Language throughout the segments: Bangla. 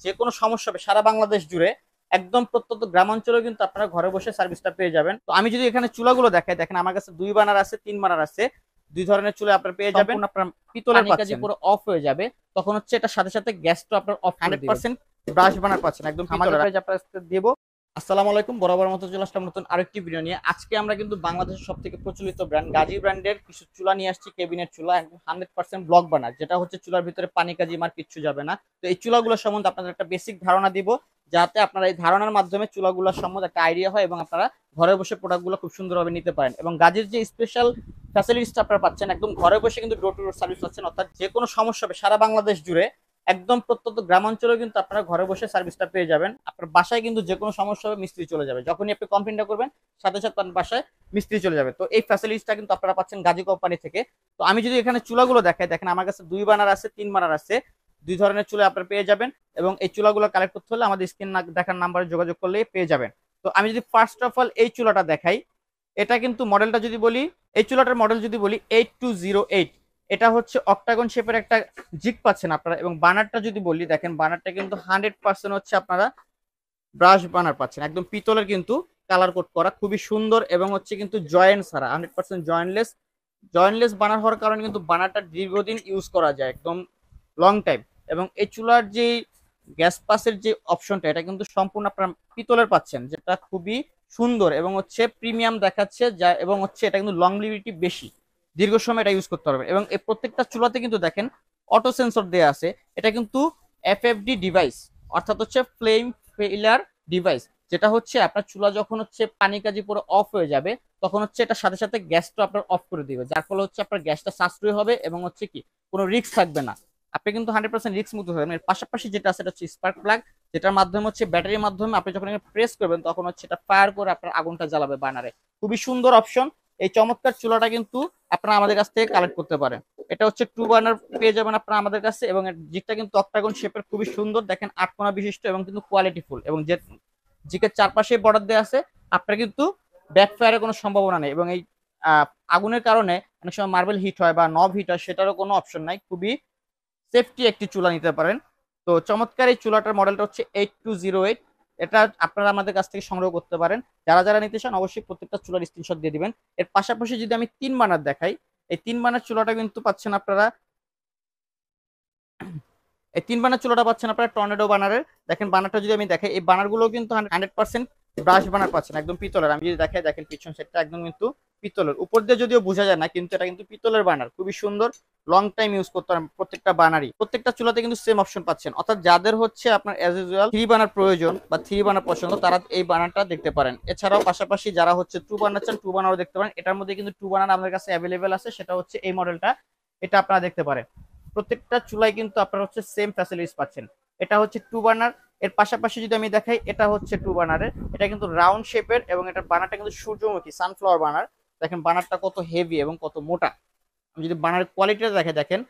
যে কোনো সমস্যা হবে সারা বাংলাদেশ জুড়ে একদম প্রত্যন্ত গ্রামাঞ্চলে কিন্তু আপনারা ঘরে বসে সার্ভিসটা পেয়ে যাবেন। তো আমি যদি এখানে চুলাগুলো দেখাই, দেখেন আমার কাছে 2 বার্নার আছে, 3 বার্নার আছে। দুই ধরনের চুলা আপনারা পেয়ে যাবেন। আপনার পিতলের কাজে পুরো অফ হয়ে যাবে, তখন হচ্ছে এটা সাথে সাথে গ্যাসটা আপনার অফ 100% ব্রাশ বার্নার পাচ্ছেন একদম পিতলের। আপনারা দেব। আসসালামু আলাইকুম, বরাবর মতো চলে আসলাম নতুন আরেকটি ভিডিও নিয়ে। আজকে আমরা কিন্তু বাংলাদেশের সবথেকে প্রচলিত ব্র্যান্ড গাজী ব্র্যান্ডের কিছু চুলা নিয়ে আসছি, কেবিনেট চুলা, একদম 100% ব্লক বার্নার, যেটা হচ্ছে চুলার ভিতরে পানি কাজি মার কিচ্ছু যাবে না। তো এই চুলাগুলো সম্বন্ধে আপনাদের একটা বেসিক ধারণা দিব, যাতে আপনারা এই ধারণার মাধ্যমে চুলাগুলোর সম্বন্ধে একটা আইডিয়া হয় এবং আপনারা ঘরে বসে প্রোডাক্টগুলো খুব সুন্দরভাবে নিতে পারেন। এবং গাজীর যে স্পেশাল ফ্যাসিলিটিসটা আপনারা পাচ্ছেন, একদম ঘরে বসে কিন্তু ডোর টু ডোর সার্ভিস পাচ্ছেন, অর্থাৎ যে কোনো সমস্যা হবে সারা বাংলাদেশ জুড়ে একদম প্রত্যন্ত গ্রামাঞ্চলেও কিন্তু আপনারা ঘরে বসে সার্ভিসটা পেয়ে যাবেন। আপনার বাসায় কিন্তু যে কোনো সমস্যা হবে মিস্ত্রি চলে যাবে, যখনই আপনি কমপ্লেনটা করবেন সাথে সাথে আপনার বাসায় মিস্ত্রি চলে যাবে। তো এই ফ্যাসিলিটিসটা কিন্তু আপনারা পাচ্ছেন গাজী কোম্পানি থেকে। তো আমি যদি এখানে চুলাগুলো দেখাই, দেখেন আমার কাছে 2 বার্নার আছে, 3 বার্নার আছে। দুই ধরনের চুলা আপনারা পেয়ে যাবেন এবং এই চুলাগুলো কালেক্ট করতে হলে আমাদের স্ক্রিন দেখার নাম্বারে যোগাযোগ করলেই পেয়ে যাবেন। তো আমি যদি ফার্স্ট অফ অল এই চুলাটা দেখাই, এটা কিন্তু মডেলটা যদি বলি, এই চুলাটার মডেল যদি বলি 8208, এটা হচ্ছে অক্টাগন শেপের একটা জিগ পাচ্ছেন আপনারা। এবং বানারটা যদি বলি, দেখেন বানারটা কিন্তু 100% হচ্ছে আপনারা ব্রাশ বানার পাচ্ছেন, একদম পিতলের কিন্তু কালার কোড করা, খুবই সুন্দর এবং হচ্ছে কিন্তু জয়েন্ট ছাড়া 100% জয়েন্টলেস বানার হওয়ার কারণে কিন্তু বানারটা দীর্ঘদিন ইউজ করা যায়, একদম লং টাইম। এবং এই চুলার যে গ্যাস পাসের যে অপশনটা, এটা কিন্তু সম্পূর্ণ আপনারা পিতলের পাচ্ছেন, যেটা খুবই সুন্দর এবং হচ্ছে প্রিমিয়াম দেখাচ্ছে, যা এবং হচ্ছে এটা কিন্তু লংলিভিটি বেশি, দীর্ঘ সময় এটা ইউজ করতে পারবেন। এবং এই প্রত্যেকটা চুলাতে কিন্তু দেখেন অটো সেন্সর দেওয়া আছে, এটা কিন্তু এফএফডি ডিভাইস, অর্থাৎ হচ্ছে ফ্লেম ফেইলার ডিভাইস, যেটা হচ্ছে আপনার চুলা যখন হচ্ছে পানি কাজি পুরো অফ হয়ে যাবে, তখন হচ্ছে এটা সাথে সাথে গ্যাসটা আপনার অফ করে দিবে, যার ফলে হচ্ছে আপনার গ্যাসটা সাশ্রয় হবে এবং হচ্ছে কি কোনো রিস্ক থাকবে না। আপনি কিন্তু 100% রিস্ক মুক্ত থাকবেন। এর পাশাপাশি যেটা আছে, এটা হচ্ছে স্পার্ক প্লাগ, যেটার মাধ্যমে হচ্ছে ব্যাটারির মাধ্যমে আপনি যখন প্রেস করবেন তখন হচ্ছে এটা ফায়ার করে আপনার আগুনটা জ্বালাবে বার্নারে। খুবই সুন্দর অপশন। এই চমৎকার চুলাটা কিন্তু আপনারা আমাদের কাছ থেকে কালেক্ট করতে পারেন। এটা হচ্ছে 2 বার্নার পেয়ে যাবেন আপনারা আমাদের কাছে, এবং এর জিগটা কিন্তু অক্টাগন শেপের, খুবই সুন্দর, দেখেন 8 কোণা বিশিষ্ট এবং কিন্তু কোয়ালিটিফুল। এবং যে জিগের চারপাশে বর্ডার দেওয়া আছে, আপনার কিন্তু ব্যাকফায়ারের কোনো সম্ভাবনা নেই। এবং এই আগুনের কারণে অনেক সময় মার্বেল হিট হয় বা নব হিট হয়, সেটারও কোনো অপশন নাই। খুবই সেফটি একটি চুলা নিতে পারেন। তো চমৎকার এই চুলাটার মডেলটা হচ্ছে 8208, এটা আপনারা আমাদের কাছ থেকে সংগ্রহ করতে পারেন। যারা যারা নিতে চান অবশ্যই প্রত্যেকটা চুলার স্ক্রিনশট দিয়ে দিবেন। এর পাশাপাশি যদি আমি 3 বার্নার দেখাই, এই 3 বার্নার চুলাটা কিন্তু পাচ্ছেন আপনারা, এই 3 বার্নার চুলাটা পাচ্ছেন আপনারা টর্নেডো বার্নারের। দেখেন বার্নারটা যদি আমি দেখাই, এই বার্নারগুলো কিন্তু 100% ব্রাশ বার্নার পাচ্ছেন, একদম পিতলের। আমি যদি দেখাই, দেখেন পিছন সেটটা একদম কিন্তু পিতলের, উপর দিয়ে যদিও বোঝা যায় না, কিন্তু এটা কিন্তু পিতলের বার্নার, খুবই সুন্দর, লং টাইম ইউজ করতে পারেন। প্রত্যেকটা বার্নারই, প্রত্যেকটা চুলাতে কিন্তু সেম অপশন পাচ্ছেন, অর্থাৎ যাদের হচ্ছে আপনার অ্যাজ ইউজুয়াল 3 বার্নার প্রয়োজন বা 3 বার্নার পছন্দ, তারা এই বার্নারটা দেখতে পারেন। এছাড়াও পাশাপাশি যারা হচ্ছে 2 বার্নার চান, 2 বার্নারও দেখতে পারেন। এটার মধ্যে কিন্তু 2 বার্নার আমাদের কাছে অ্যাভেলেবেল আছে, সেটা হচ্ছে এই মডেলটা, এটা আপনারা দেখতে পারেন। প্রত্যেকটা চুলাই কিন্তু আপনারা হচ্ছে সেম ফ্যাসিলিটিস পাচ্ছেন। এটা হচ্ছে 2 বার্নার। এর পাশাপাশি যদি আমি দেখাই, এটা হচ্ছে 2 বার্নারের, এটা কিন্তু রাউন্ড শেপের এবং এটার বার্নারটা কিন্তু সূর্যমুখী সানফ্লাওয়ার বার্নার। দেখেন বার্নারটা কত হেভি এবং কত মোটা। আমি যদি বার্নারের কোয়ালিটিটা দেখে, দেখেন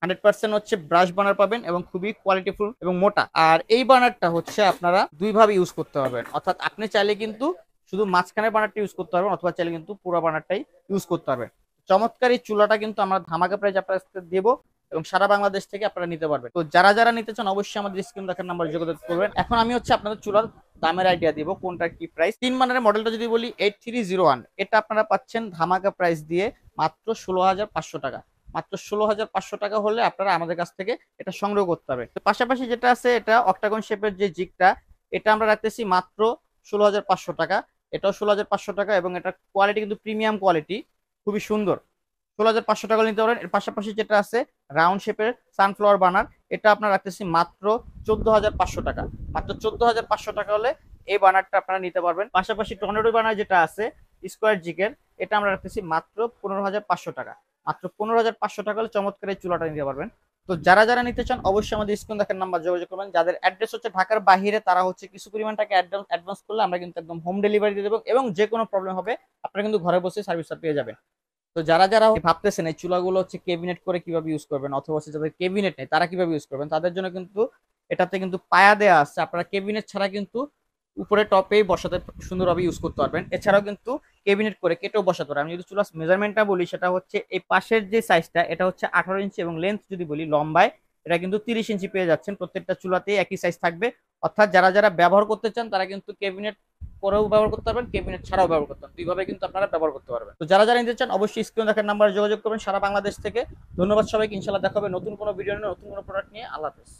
100% হচ্ছে ব্রাশ বার্নার পাবেন এবং খুবই কোয়ালিটিফুল এবং মোটা। আর এই বার্নারটা হচ্ছে আপনারা দুই ভাবে ইউজ করতে পারবেন, অর্থাৎ আপনি চাইলে কিন্তু শুধু মাঝখানের বার্নারটা ইউজ করতে পারবেন, অথবা চাইলে কিন্তু পুরো বার্নারটাই ইউজ করতে পারবেন। চমৎকার এই চুলাটা কিন্তু আমরা ধামাকা প্রাইস আপনাদের দেবো এবং সারা বাংলাদেশ থেকে আপনারা নিতে পারবেন। তো যারা যারা নিতে চান অবশ্যই আমাদের স্ক্রিন দেখার নাম্বার যোগাযোগ করবেন। এখন আমি হচ্ছে আপনাদের চুলার দামের আইডিয়া দিব, কোনটার কি প্রাইস। 3 বার্নারের মডেলটা যদি বলি 8301, এটা আপনারা পাচ্ছেন ধামাকা প্রাইস দিয়ে মাত্র 16,500 টাকা। মাত্র 16,500 টাকা হলে আপনারা আমাদের কাছ থেকে এটা সংগ্রহ করতে হবে। তো পাশাপাশি যেটা আছে, এটা অক্টাগন শেপের যে জিগটা, এটা আমরা রাখতেছি মাত্র 16,500 টাকা। এটাও 16,500 টাকা এবং এটা কোয়ালিটি কিন্তু প্রিমিয়াম কোয়ালিটি, খুবই সুন্দর। 16,500 টাকা নিতে পারেন। এর পাশাপাশি যেটা আছে রাউন্ড শেপের সানফ্লাওয়ার বার্নার, এটা আপনার রাখতেছি মাত্র 14,500 টাকা। মাত্র 14,500 টাকা হলে এই বার্নারটা আপনারা নিতে পারবেন। পাশাপাশি টর্নেডো বার্নার যেটা আছে স্কোয়ার জিগের, এটা আমরা রাখতেছি মাত্র 15,500 টাকা। মাত্র 15,500 টাকা হলে চমৎকার এই চুলাটা নিতে পারবেন। তো যারা যারা নিতে চান অবশ্যই আমাদের স্ক্রিন দেখার নাম্বার যোগাযোগ করবেন। যাদের অ্যাড্রেস হচ্ছে ঢাকার বাইরে, তারা হচ্ছে কিছু পরিমাণ টাকা অ্যাডভান্স করলে আমরা কিন্তু একদম হোম ডেলিভারি দিয়ে দেবো এবং যে কোনো প্রবলেম হবে আপনারা কিন্তু ঘরে বসে সার্ভিসটা পেয়ে যাবেন। তো যারা যারা ভাবতেছেন এই চুলাগুলো হচ্ছে কেবিনেট করে কিভাবে ইউজ করবেন, অথবা হচ্ছে যাদের কেবিনেট নেই তারা কিভাবে ইউজ করবেন, তাদের জন্য কিন্তু এটাতে কিন্তু পায়া দেওয়া আছে। আপনারা কেবিনেট ছাড়া কিন্তু উপরে টপেই বসাতে সুন্দরভাবে ইউজ করতে পারবেন। এছাড়াও কিন্তু কেবিনেট করে কেটেও বসাতে পারবেন। আমি যদি চুলার মেজারমেন্টটা বলি, সেটা হচ্ছে এই পাশের যে সাইজটা, এটা হচ্ছে 18 ইঞ্চি এবং লেন্থ যদি বলি লম্বায়, এটা কিন্তু 30 ইঞ্চি পেয়ে যাচ্ছেন। প্রত্যেকটা চুলাতেই একই সাইজ থাকবে। অর্থাৎ যারা যারা ব্যবহার করতে চান তারা কিন্তু ক্যাবিনেট করেও ব্যবহার করতে পারবেন, ক্যাবিনেট ছাড়াও ব্যবহার করতে পারবেন, দুইভাবে কিন্তু আপনারা ব্যবহার করতে পারবেন। তো যারা যারা নিতে চান অবশ্যই স্ক্রিনে দেখার নাম্বারে যোগাযোগ করবেন সারা বাংলাদেশ থেকে। ধন্যবাদ সবাইকে, ইনশাআল্লাহ দেখা হবে নতুন কোনো ভিডিও নিয়ে, নতুন কোনো প্রোডাক্ট নিয়ে। আল্লাহ হাফেজ।